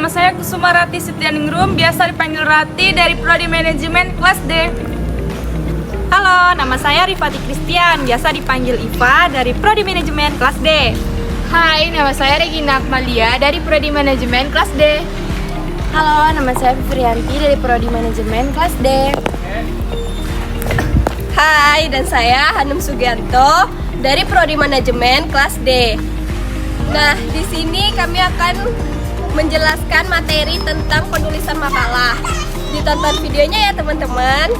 nama saya Kusumarati Setianingrum, biasa dipanggil Rati dari Prodi Manajemen kelas D. Halo, nama saya Rifati Christian, biasa dipanggil Iva dari Prodi Manajemen kelas D. Hai, nama saya Regina Akmalia dari Prodi Manajemen kelas D. Halo, nama saya Fivrianti dari Prodi Manajemen kelas D. Hai, dan saya Hanum Sugianto dari Prodi Manajemen kelas D. Nah, di sini kami akan menjelaskan materi tentang penulisan makalah. Ditonton videonya ya, teman-teman.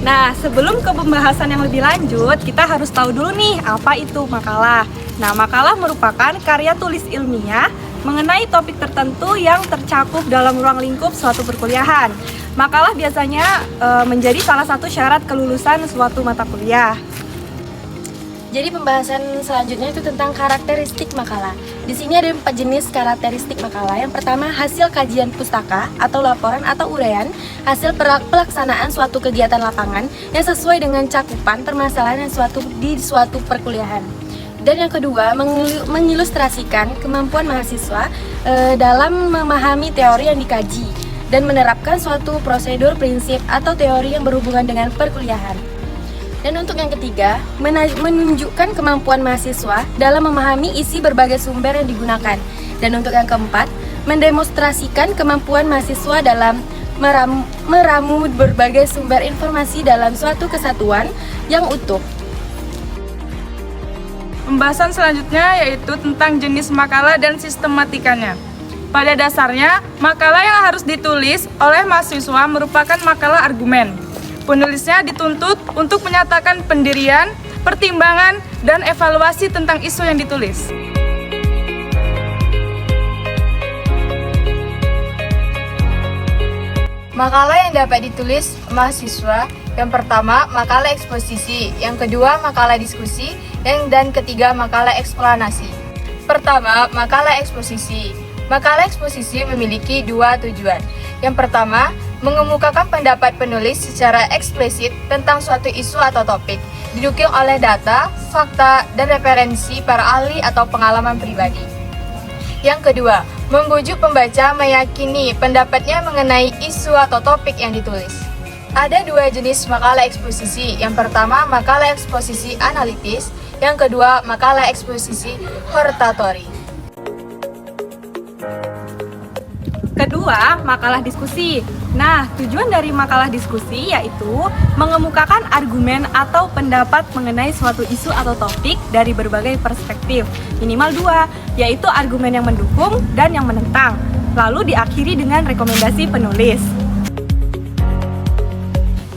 Nah, sebelum ke pembahasan yang lebih lanjut, kita harus tahu dulu nih apa itu makalah. Nah, makalah merupakan karya tulis ilmiah mengenai topik tertentu yang tercakup dalam ruang lingkup suatu perkuliahan. Makalah biasanya menjadi salah satu syarat kelulusan suatu mata kuliah. Jadi pembahasan selanjutnya itu tentang karakteristik makalah. Di sini ada 4 jenis karakteristik makalah. Yang pertama, hasil kajian pustaka atau laporan atau uraian, hasil pelaksanaan suatu kegiatan lapangan yang sesuai dengan cakupan permasalahan di suatu perkuliahan. Dan yang kedua, mengilustrasikan kemampuan mahasiswa dalam memahami teori yang dikaji dan menerapkan suatu prosedur, prinsip, atau teori yang berhubungan dengan perkuliahan. Dan untuk yang ketiga, menunjukkan kemampuan mahasiswa dalam memahami isi berbagai sumber yang digunakan. Dan untuk yang keempat, mendemonstrasikan kemampuan mahasiswa dalam meramu berbagai sumber informasi dalam suatu kesatuan yang utuh. Pembahasan selanjutnya yaitu tentang jenis makalah dan sistematikanya. Pada dasarnya, makalah yang harus ditulis oleh mahasiswa merupakan makalah argumen. Penulisnya dituntut untuk menyatakan pendirian, pertimbangan, dan evaluasi tentang isu yang ditulis. Makalah yang dapat ditulis mahasiswa, yang pertama makalah eksposisi, yang kedua makalah diskusi, dan ketiga makalah eksplanasi. Pertama, makalah eksposisi. Makalah eksposisi memiliki 2 tujuan. Yang pertama, mengemukakan pendapat penulis secara eksplisit tentang suatu isu atau topik, didukung oleh data, fakta, dan referensi para ahli atau pengalaman pribadi. Yang kedua, membujuk pembaca meyakini pendapatnya mengenai isu atau topik yang ditulis. Ada 2 jenis makalah eksposisi. Yang pertama, makalah eksposisi analitis. Yang kedua, makalah eksposisi hortatori. Kedua, makalah diskusi. Nah, tujuan dari makalah diskusi yaitu mengemukakan argumen atau pendapat mengenai suatu isu atau topik dari berbagai perspektif. Minimal 2, yaitu argumen yang mendukung dan yang menentang. Lalu diakhiri dengan rekomendasi penulis.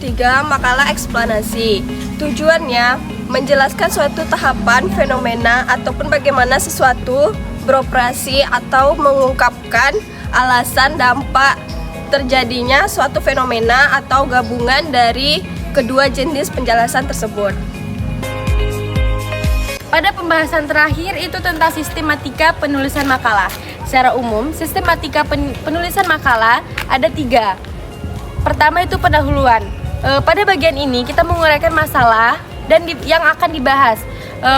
3. Makalah eksplanasi. Tujuannya menjelaskan suatu tahapan, fenomena, ataupun bagaimana sesuatu beroperasi atau mengungkapkan alasan dampak terjadinya suatu fenomena atau gabungan dari kedua jenis penjelasan tersebut. Pada pembahasan terakhir itu tentang sistematika penulisan makalah. Secara umum, sistematika penulisan makalah ada 3. Pertama itu pendahuluan. Pada bagian ini kita menguraikan masalah dan yang akan dibahas,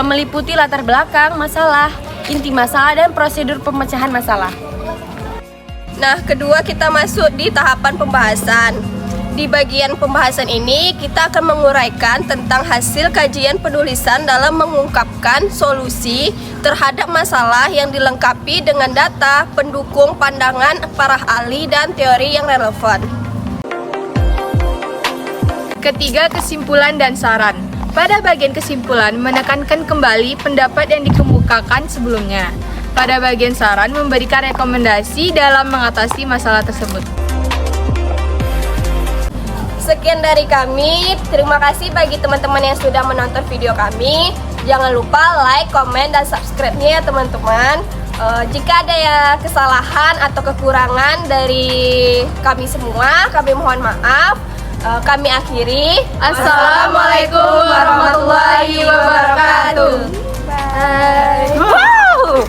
meliputi latar belakang masalah, inti masalah, dan prosedur pemecahan masalah. Nah, kedua kita masuk di tahapan pembahasan. Di bagian pembahasan ini kita akan menguraikan tentang hasil kajian penulisan dalam mengungkapkan solusi terhadap masalah yang dilengkapi dengan data, pendukung, pandangan para ahli, dan teori yang relevan. Ketiga, kesimpulan dan saran. Pada bagian kesimpulan, menekankan kembali pendapat yang dikemukakan sebelumnya. Pada bagian saran, memberikan rekomendasi dalam mengatasi masalah tersebut. Sekian dari kami. Terima kasih bagi teman-teman yang sudah menonton video kami. Jangan lupa like, komen, dan subscribe-nya ya teman-teman. Jika ada ya kesalahan atau kekurangan dari kami semua, kami mohon maaf. Kami akhiri. Assalamualaikum warahmatullahi wabarakatuh. Bye. Wow!